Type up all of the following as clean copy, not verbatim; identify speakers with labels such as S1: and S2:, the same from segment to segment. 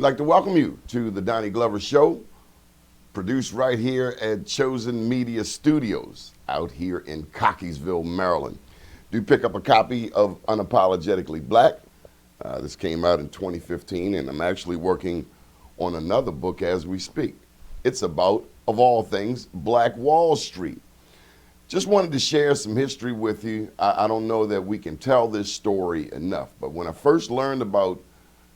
S1: We'd like to welcome you to the Donnie Glover Show, produced right here at Chosen Media Studios out here in Cockeysville, Maryland. Do pick up a copy of Unapologetically Black. This came out in 2015, and I'm actually working on another book as we speak. It's about, of all things, Black Wall Street. Just wanted to share some history with you. I don't know that we can tell this story enough, but when I first learned about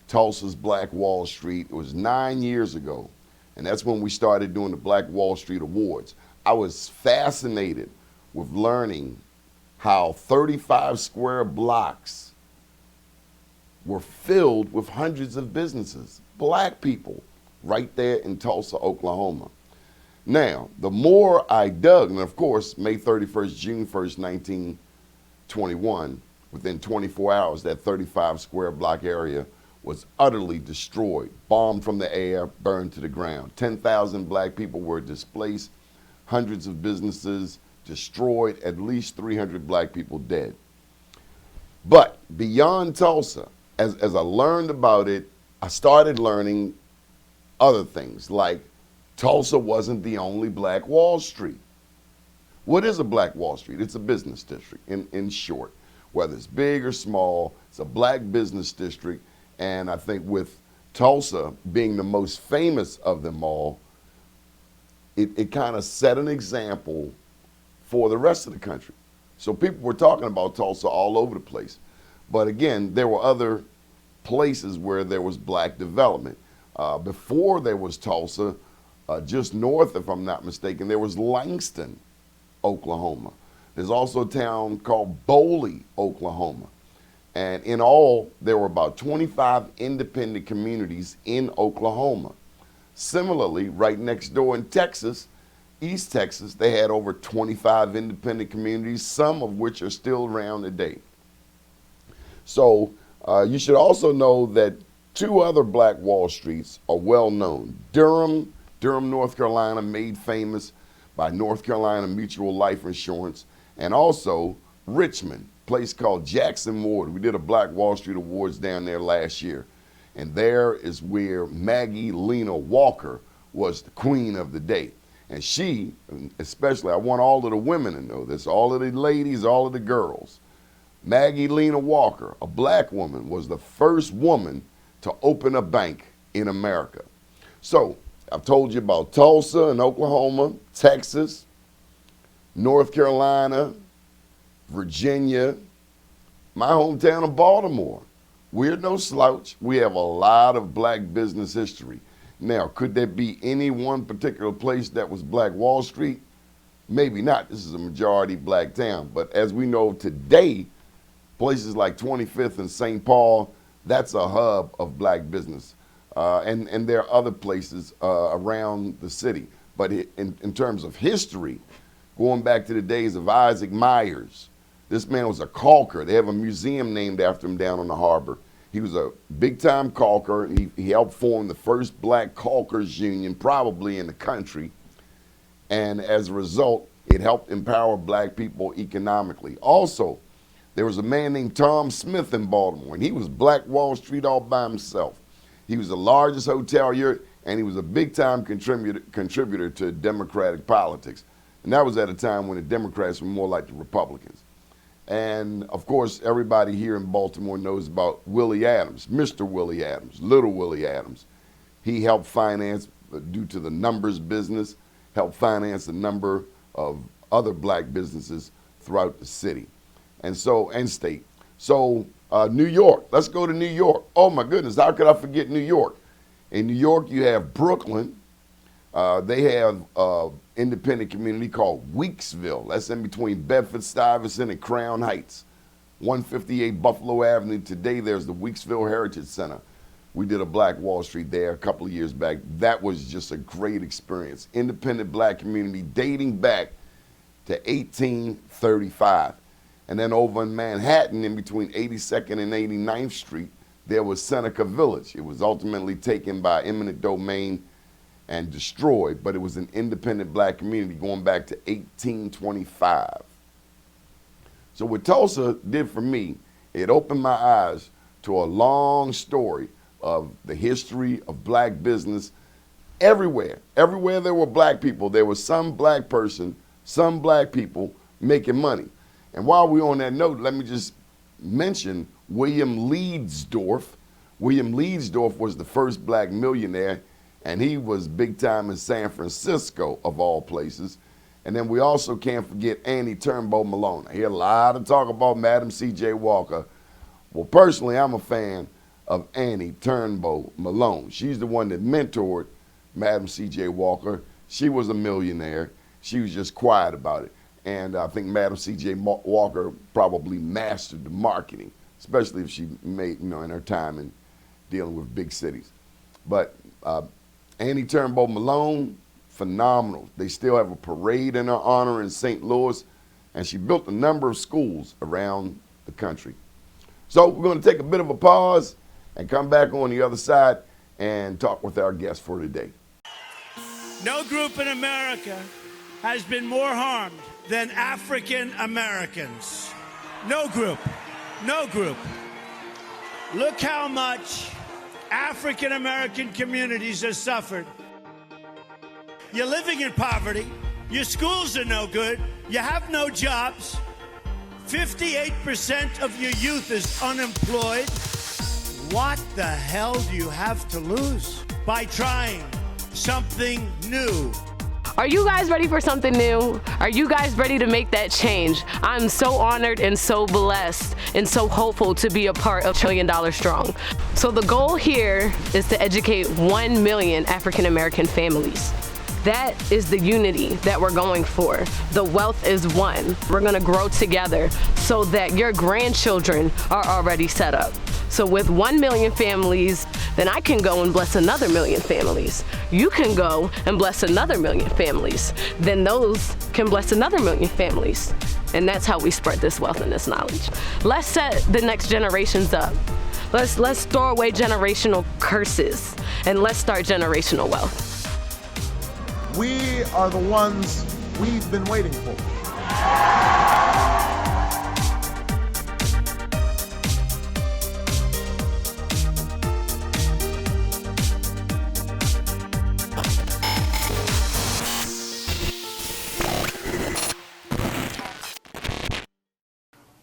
S1: Tulsa's Black Wall Street, it was 9 years ago, and that's when we started doing the Black Wall Street Awards. I was fascinated with learning how 35 square blocks were filled with hundreds of businesses, black people, right there in Tulsa, Oklahoma. Now, the more I dug, and of course, May 31st, June 1st, 1921, within 24 hours, that 35 square block area was utterly destroyed, bombed from the air, burned to the ground. 10,000 black people were displaced, hundreds of businesses destroyed, at least 300 black people dead. But beyond Tulsa, as I learned about it, I started learning other things, like Tulsa wasn't the only Black Wall Street. What is a Black Wall Street? It's a business district, in short. Whether it's big or small, it's a black business district. And I think with Tulsa being the most famous of them all, it kind of set an example for the rest of the country. So people were talking about Tulsa all over the place. But again, there were other places where there was black development. Before there was Tulsa, just north, if I'm not mistaken, there was Langston, Oklahoma. There's also a town called Boley, Oklahoma. And in all, there were about 25 independent communities in Oklahoma. Similarly, right next door in Texas, East Texas, they had over 25 independent communities, some of which are still around today. So you should also know that two other Black Wall Streets are well known. Durham, North Carolina, made famous by North Carolina Mutual Life Insurance, and also Richmond, a place called Jackson Ward. We did a Black Wall Street Awards down there last year. And there is where Maggie Lena Walker was the queen of the day. And she, especially, I want all of the women to know this, all of the ladies, all of the girls. Maggie Lena Walker, a black woman, was the first woman to open a bank in America. So I've told you about Tulsa and Oklahoma, Texas, North Carolina, Virginia, my hometown of Baltimore. We're no slouch. We have a lot of black business history. Now, could there be any one particular place that was Black Wall Street? Maybe not. This is a majority black town. But as we know today, places like 25th and St. Paul, that's a hub of black business. And there are other places around the city. But in terms of history, going back to the days of Isaac Myers, this man was a caulker. They have a museum named after him down on the harbor. He was a big-time caulker. He helped form the first black caulkers union probably in the country. And as a result, it helped empower black people economically. Also, there was a man named Tom Smith in Baltimore, and he was Black Wall Street all by himself. He was the largest hotelier, and he was a big-time contributor to Democratic politics. And that was at a time when the Democrats were more like the Republicans. And of course, everybody here in Baltimore knows about Willie Adams, Mr. Willie Adams, Little Willie Adams. He helped finance, due to the numbers business, helped finance a number of other black businesses throughout the city and state. So New York, let's go to New York. Oh my goodness, how could I forget New York? In New York, you have Brooklyn. They have independent community called Weeksville. That's in between Bedford-Stuyvesant and Crown Heights. 158 Buffalo Avenue. Today there's the Weeksville Heritage Center. We did a Black Wall Street there a couple of years back. That was just a great experience. Independent black community dating back to 1835. And then over in Manhattan, in between 82nd and 89th Street, there was Seneca Village. It was ultimately taken by eminent domain and destroyed, but it was an independent black community going back to 1825. So what Tulsa did for me, it opened my eyes to a long story of the history of black business everywhere. Everywhere there were black people, there was some black person, some black people making money. And while we're on that note, let me just mention William Leedsdorf. William Leedsdorf was the first black millionaire, and he was big time in San Francisco, of all places. And then we also can't forget Annie Turnbow Malone. I hear a lot of talk about Madam C.J. Walker. Well, personally, I'm a fan of Annie Turnbow Malone. She's the one that mentored Madam C.J. Walker. She was a millionaire. She was just quiet about it. And I think Madam C.J. Walker probably mastered the marketing, especially if she made, in her time in dealing with big cities. But Annie Turnbow Malone, phenomenal. They still have a parade in her honor in St. Louis, and she built a number of schools around the country. So we're going to take a bit of a pause and come back on the other side and talk with our guest for today.
S2: No group in America has been more harmed than African Americans. No group. No group. Look how much African American communities have suffered. You're living in poverty. Your schools are no good. You have no jobs. 58% of your youth is unemployed. What the hell do you have to lose by trying something new?
S3: Are you guys ready for something new? Are you guys ready to make that change? I'm so honored and so blessed and so hopeful to be a part of $1 Trillion Strong. So the goal here is to educate 1 million African American families. That is the unity that we're going for. The wealth is one. We're gonna grow together so that your grandchildren are already set up. So with 1 million families, then I can go and bless another 1 million families. You can go and bless another 1 million families. Then those can bless another 1 million families. And that's how we spread this wealth and this knowledge. Let's set the next generations up. Let's throw away generational curses and let's start generational wealth.
S4: We are the ones we've been waiting for.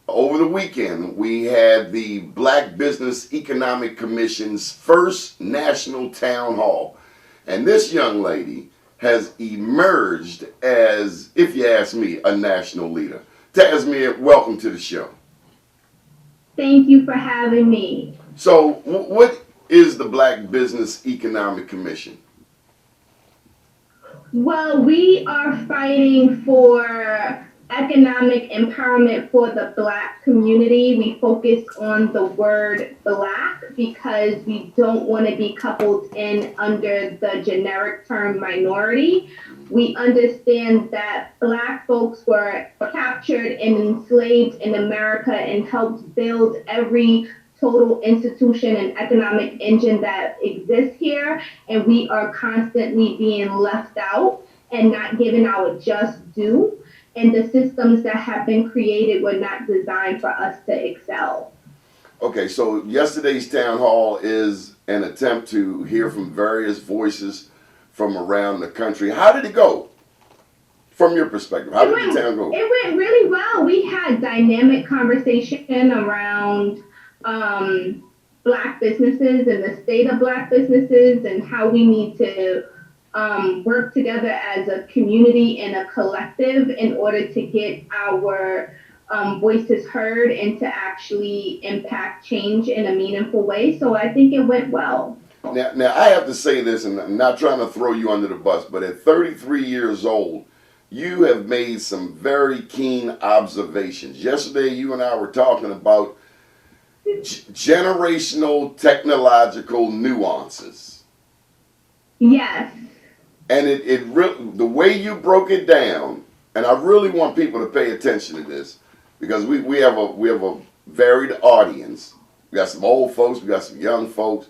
S1: Over the weekend, we had the Black Business Economic Commission's first national town hall. And this young lady has emerged as, if you ask me, a national leader. Tasmia, welcome to the show.
S5: Thank you for having me.
S1: So what is the Black Business Economic Commission?
S5: Well, we are fighting for economic empowerment for the Black community. We focus on the word Black because we don't want to be coupled in under the generic term minority. We understand that Black folks were captured and enslaved in America and helped build every total institution and economic engine that exists here, and we are constantly being left out and not given our just due. And the systems that have been created were not designed for us to excel.
S1: Okay, so yesterday's town hall is an attempt to hear from various voices from around the country. How did it go? From your perspective, how did the town go?
S5: It went really well. We had dynamic conversation around Black businesses and the state of Black businesses and how we need to work together as a community and a collective in order to get our voices heard and to actually impact change in a meaningful way. So I think it went well.
S1: Now I have to say this, and I'm not trying to throw you under the bus, but at 33 years old, you have made some very keen observations. Yesterday, you and I were talking about generational technological nuances.
S5: Yes.
S1: And it really, the way you broke it down, and I really want people to pay attention to this because we have a varied audience. We got some old folks, we got some young folks.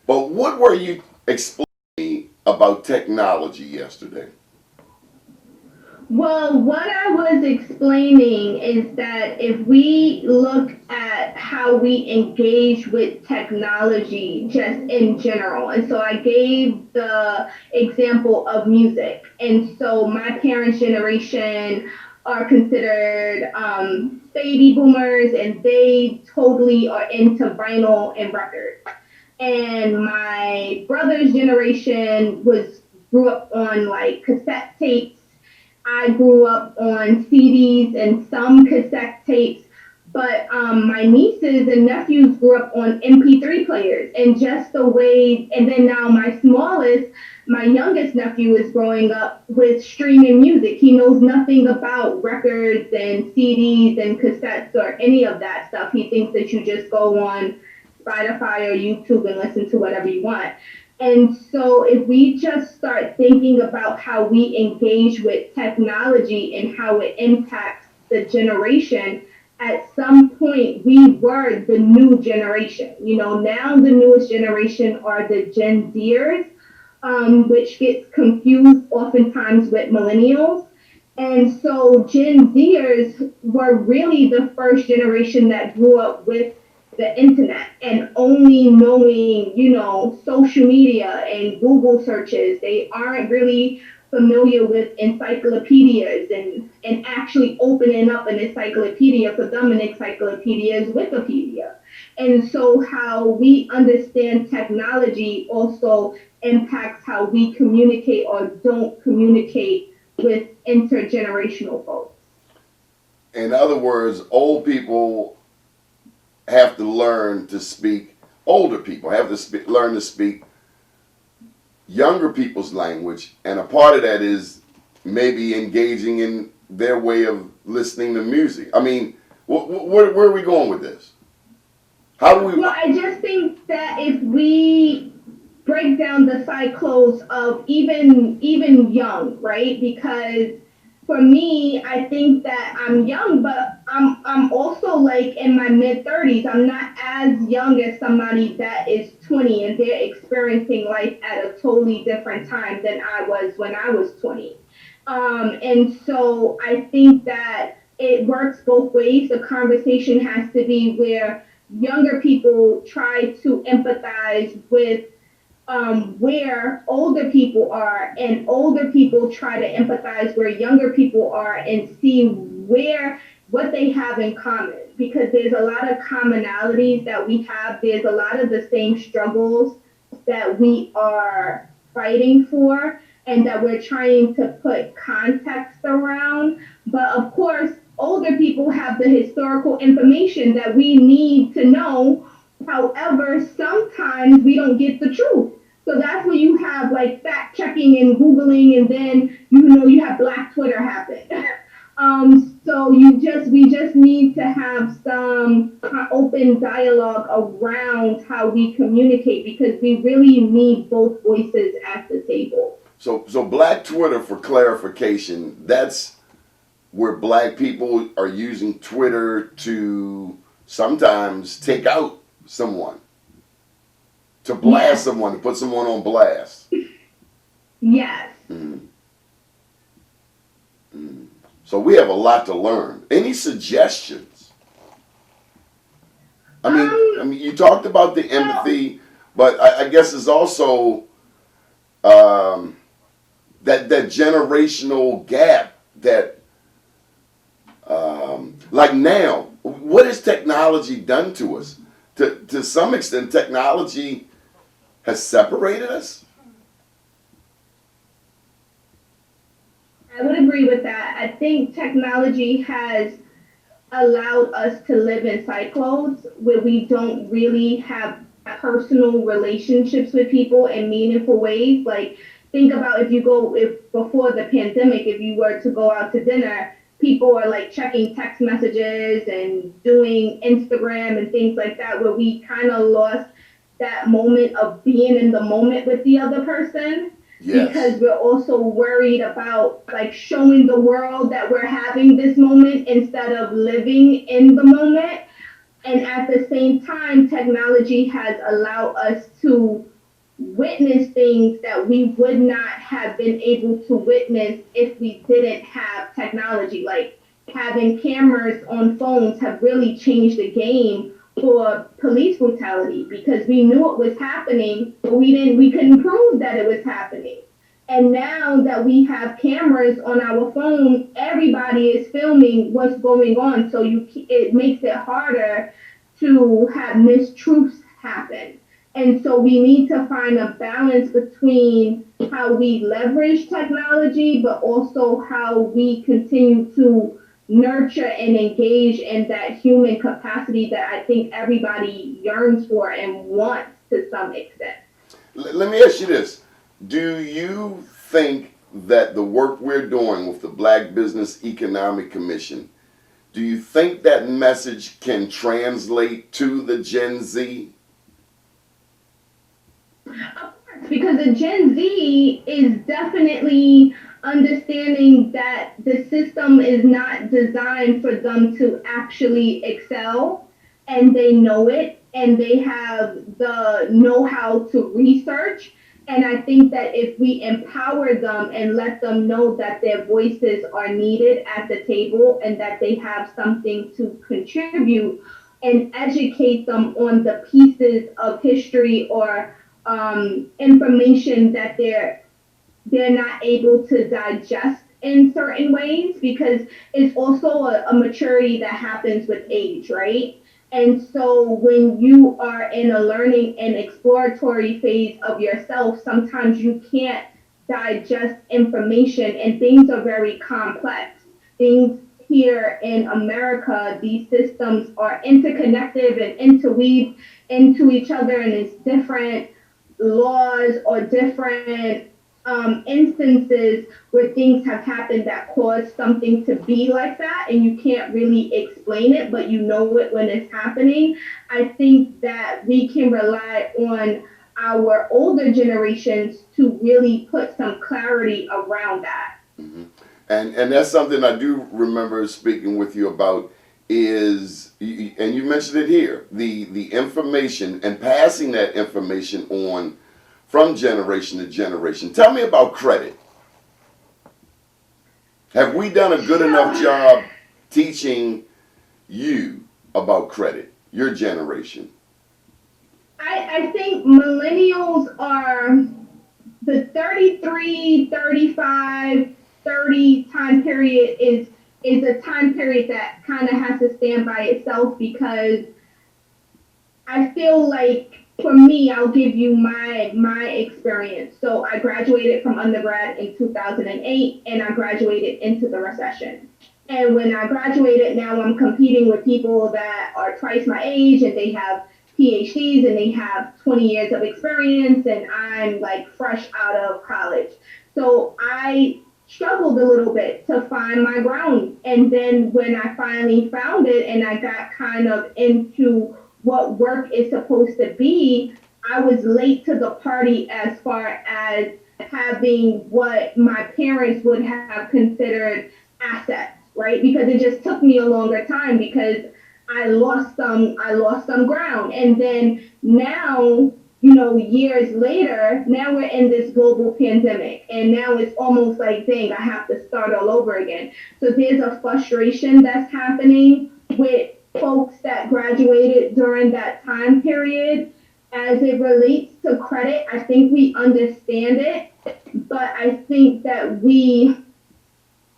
S1: But what were you explaining about technology yesterday?
S5: Well, what I was explaining is that if we look at how we engage with technology just in general, and so I gave the example of music, and so my parents' generation are considered baby boomers, and they totally are into vinyl and records. And my brother's generation was grew up on like cassette tapes. I grew up on CDs and some cassette tapes, but my nieces and nephews grew up on MP3 players, and just the way, and then now my youngest nephew is growing up with streaming music. He knows nothing about records and CDs and cassettes or any of that stuff. He thinks that you just go on Spotify or YouTube and listen to whatever you want. And so if we just start thinking about how we engage with technology and how it impacts the generation, at some point we were the new generation. You know, now the newest generation are the Gen Zers, which gets confused oftentimes with millennials. And so Gen Zers were really the first generation that grew up with the internet and only knowing, you know, social media and Google searches. They aren't really familiar with encyclopedias and actually opening up an encyclopedia. For them, an encyclopedia is Wikipedia. And so how we understand technology also impacts how we communicate or don't communicate with intergenerational folks.
S1: In other words, old people have to learn to speak, older people have to learn to speak younger people's language, and a part of that is maybe engaging in their way of listening to music. I mean, where are we going with this? How do we...
S5: Well, I just think that if we break down the cycles of even young, right? Because for me, I think that I'm young, but I'm also like in my mid-30s. I'm not as young as somebody that is 20 and they're experiencing life at a totally different time than I was when I was 20. And so I think that it works both ways. The conversation has to be where younger people try to empathize with where older people are, and older people try to empathize where younger people are and see what they have in common, because there's a lot of commonalities that we have. There's a lot of the same struggles that we are fighting for and that we're trying to put context around. But of course, older people have the historical information that we need to know. However, sometimes we don't get the truth. So that's where you have like fact checking and Googling, and then you have Black Twitter happen. So we just need to have some open dialogue around how we communicate, because we really need both voices at the table.
S1: So Black Twitter, for clarification, that's where Black people are using Twitter to sometimes take out someone, to blast someone, to put someone on blast.
S5: Yes.
S1: So we have a lot to learn. Any suggestions? I mean, you talked about the empathy, but I guess it's also that generational gap that, like now, what has technology done to us? To some extent, technology has separated us.
S5: I would agree with that. I think technology has allowed us to live in cycles where we don't really have personal relationships with people in meaningful ways. Like, think about if before the pandemic, if you were to go out to dinner, people are like checking text messages and doing Instagram and things like that, where we kind of lost that moment of being in the moment with the other person. Yes. Because we're also worried about like showing the world that we're having this moment instead of living in the moment. And at the same time, technology has allowed us to witness things that we would not have been able to witness if we didn't have technology. Like having cameras on phones have really changed the game for police brutality because we knew it was happening, but we couldn't prove that it was happening. And now that we have cameras on our phone, everybody is filming what's going on. So it makes it harder to have mistruths happen. And so we need to find a balance between how we leverage technology, but also how we continue to nurture and engage in that human capacity that I think everybody yearns for and wants to some extent.
S1: Let me ask you this. Do you think that the work we're doing with the Black Business Economic Commission, do you think that message can translate to the Gen Z?
S5: Because the Gen Z is definitely understanding that the system is not designed for them to actually excel, and they know it, and they have the know-how to research. And I think that if we empower them and let them know that their voices are needed at the table and that they have something to contribute, and educate them on the pieces of history or information that they're not able to digest in certain ways, because it's also a maturity that happens with age, right? And so when you are in a learning and exploratory phase of yourself, sometimes you can't digest information and things are very complex. Things here in America, these systems are interconnected and interweave into each other, and it's different laws or different instances where things have happened that caused something to be like that, and you can't really explain it, but you know it when it's happening. I think that we can rely on our older generations to really put some clarity around that.
S1: Mm-hmm. And that's something I do remember speaking with you about is, and you mentioned it here, the information and passing that information on from generation to generation. Tell me about credit. Have we done a good enough job teaching you about credit, your generation?
S5: I think millennials are the 33, 35, 30 time period is a time period that kind of has to stand by itself, because I feel like, for me, I'll give you my experience. So I graduated from undergrad in 2008, and I graduated into the recession. And when I graduated, now I'm competing with people that are twice my age, and they have PhDs, and they have 20 years of experience, and I'm like fresh out of college. So I struggled a little bit to find my ground. And then when I finally found it and I got kind of into what work is supposed to be, I was late to the party as far as having what my parents would have considered assets, right? Because it just took me a longer time because I lost some ground. And then now, years later, now we're in this global pandemic, and now it's almost like, dang, I have to start all over again. So there's a frustration that's happening with folks that graduated during that time period. As it relates to credit, I think we understand it, but I think that we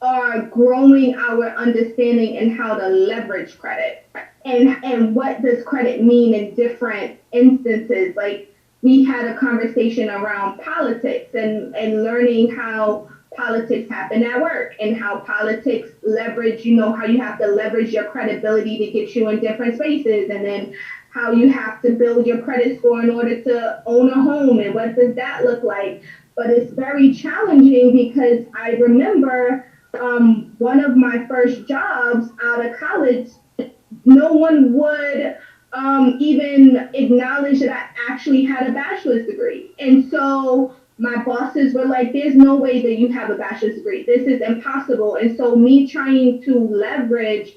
S5: are growing our understanding in how to leverage credit and what does credit mean in different instances. Like, we had a conversation around politics and learning how politics happen at work and how politics leverage, how you have to leverage your credibility to get you in different spaces, and then how you have to build your credit score in order to own a home, and what does that look like. But it's very challenging because I remember one of my first jobs out of college, no one would even acknowledge that I actually had a bachelor's degree. And so my bosses were like, there's no way that you have a bachelor's degree. This is impossible. And so me trying to leverage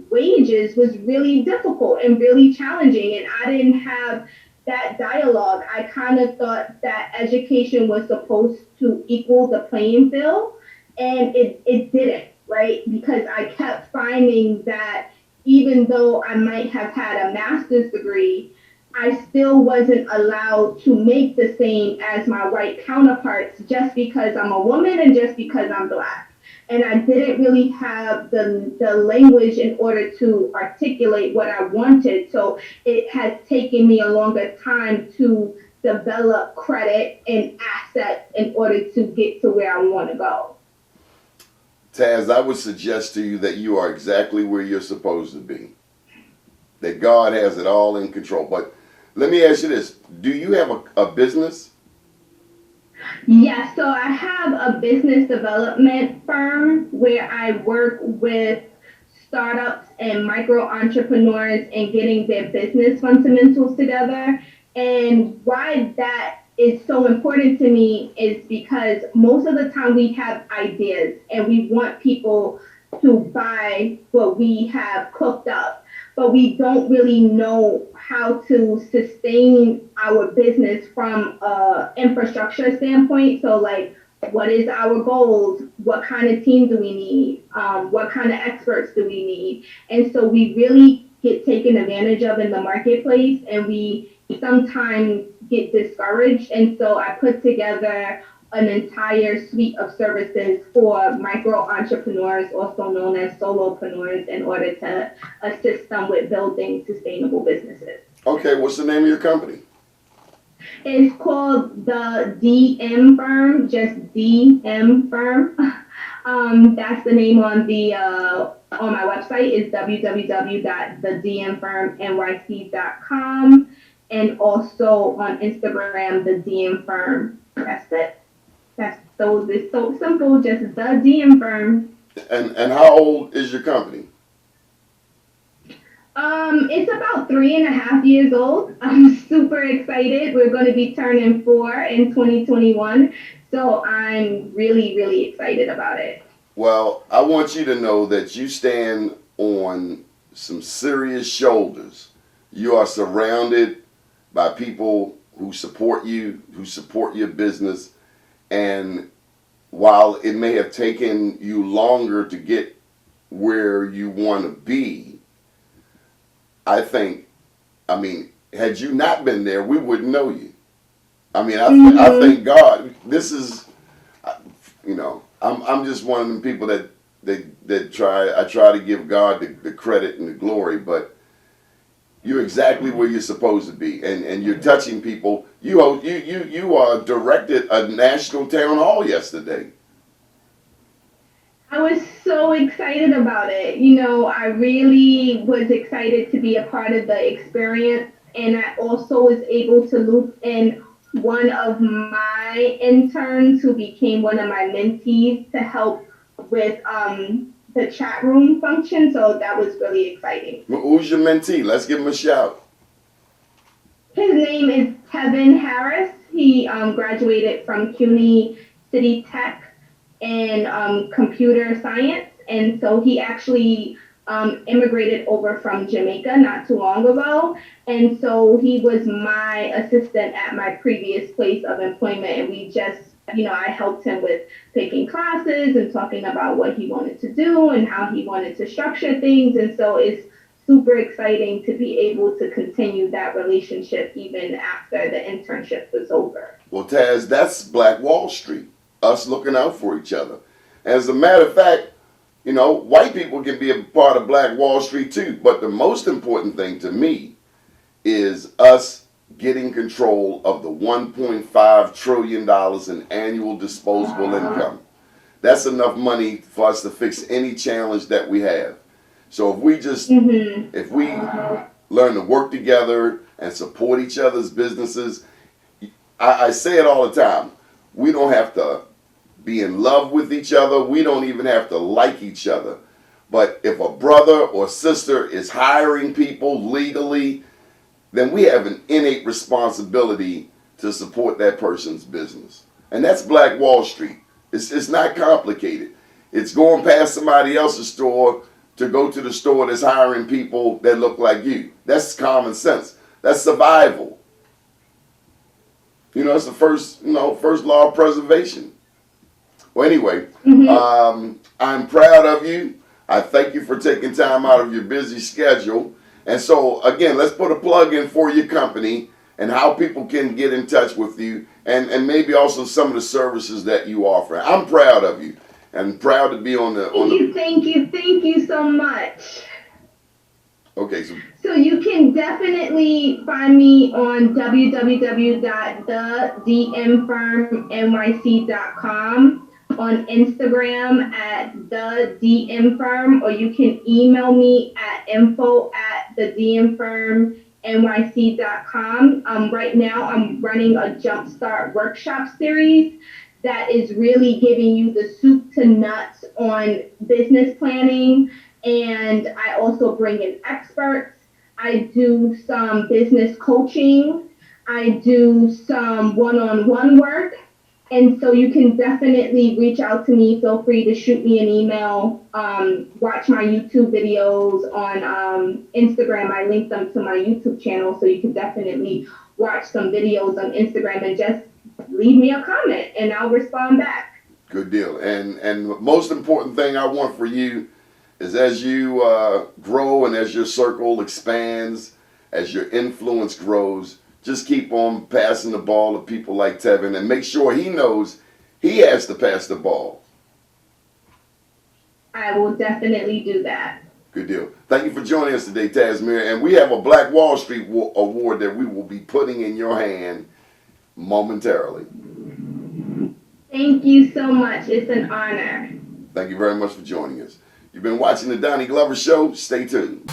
S5: wages was really difficult and really challenging. And I didn't have that dialogue. I kind of thought that education was supposed to equal the playing field, and it didn't, right? Because I kept finding that even though I might have had a master's degree, I still wasn't allowed to make the same as my white counterparts just because I'm a woman and just because I'm Black. And I didn't really have the language in order to articulate what I wanted. So it has taken me a longer time to develop credit and assets in order to get to where I want to go.
S1: Taz, I would suggest to you that you are exactly where you're supposed to be. That God has it all in control. But let me ask you this. Do you have a business?
S5: Yes, so I have a business development firm where I work with startups and micro entrepreneurs and getting their business fundamentals together. And why that is so important to me is because most of the time we have ideas and we want people to buy what we have cooked up, but we don't really know how to sustain our business from a infrastructure standpoint. So like, what is our goals? What kind of team do we need? What kind of experts do we need? And so we really get taken advantage of in the marketplace, and we sometimes get discouraged. And so I put together an entire suite of services for micro entrepreneurs, also known as solopreneurs, in order to assist them with building sustainable businesses.
S1: Okay, what's the name of your company?
S5: It's called the DM Firm, just DM Firm. That's the name on the on my website is www.thedmfirmnyc.com, and also on Instagram, the DM Firm. That's it. That's those. It's so simple. Just the DM Firm.
S1: And how old is your company?
S5: It's about 3.5 years old. I'm super excited. We're going to be turning 4 in 2021. So I'm really, really excited about it.
S1: Well, I want you to know that you stand on some serious shoulders. You are surrounded by people who support you, who support your business. And while it may have taken you longer to get where you want to be, I mean, had you not been there, we wouldn't know you. I mean, I thank God. This is, you know, I'm just one of them people that I try to give God the credit and the glory, but you're exactly where you're supposed to be, and you're touching people. You directed a national town hall yesterday.
S5: I was so excited about it. You know, I really was excited to be a part of the experience, and I also was able to loop in one of my interns who became one of my mentees to help with the chat room function. So that was really exciting.
S1: Who's your mentee? Let's give him a shout.
S5: His name is Kevin Harris. He graduated from CUNY City Tech in computer science. And so he actually immigrated over from Jamaica not too long ago. And so he was my assistant at my previous place of employment. And we just, you know, I helped him with picking classes and talking about what he wanted to do and how he wanted to structure things. And so it's super exciting to be able to continue that relationship even after the internship was over.
S1: Well, Taz, that's Black Wall Street, us looking out for each other. As a matter of fact, you know, white people can be a part of Black Wall Street too, but the most important thing to me is us getting control of the $1.5 trillion in annual disposable income. That's enough money for us to fix any challenge that we have. So if we just, if we learn to work together and support each other's businesses, I say it all the time, we don't have to be in love with each other. We don't even have to like each other. But if a brother or sister is hiring people legally, then we have an innate responsibility to support that person's business. And that's Black Wall Street. It's not complicated. It's going past somebody else's store to go to the store that's hiring people that look like you. That's common sense. That's survival. You know, it's the first law of preservation. Well, anyway, I'm proud of you. I thank you for taking time out of your busy schedule. And so, again, let's put a plug in for your company and how people can get in touch with you, and maybe also some of the services that you offer. I'm proud of you and proud to be on the...
S5: Thank you so much.
S1: Okay,
S5: so you can definitely find me on www.thedmfirmnyc.com, on Instagram at thedmfirm, or you can email me at info@thedmfirmnyc.com. Right now I'm running a Jumpstart workshop series that is really giving you the soup to nuts on business planning. And I also bring in experts. I do some business coaching. I do some one-on-one work. And so you can definitely reach out to me. Feel free to shoot me an email. Watch my YouTube videos on Instagram. I link them to my YouTube channel. So you can definitely watch some videos on Instagram and just leave me a comment and I'll respond back.
S1: Good deal. And the most important thing I want for you is, as you grow and as your circle expands, as your influence grows, just keep on passing the ball to people like Tevin and make sure he knows he has to pass the ball.
S5: I will definitely do that.
S1: Good deal. Thank you for joining us today, Tasmir. And we have a Black Wall Street award that we will be putting in your hand momentarily.
S5: Thank you so much. It's an honor.
S1: Thank you very much for joining us. You've been watching the Donnie Glover Show. Stay tuned.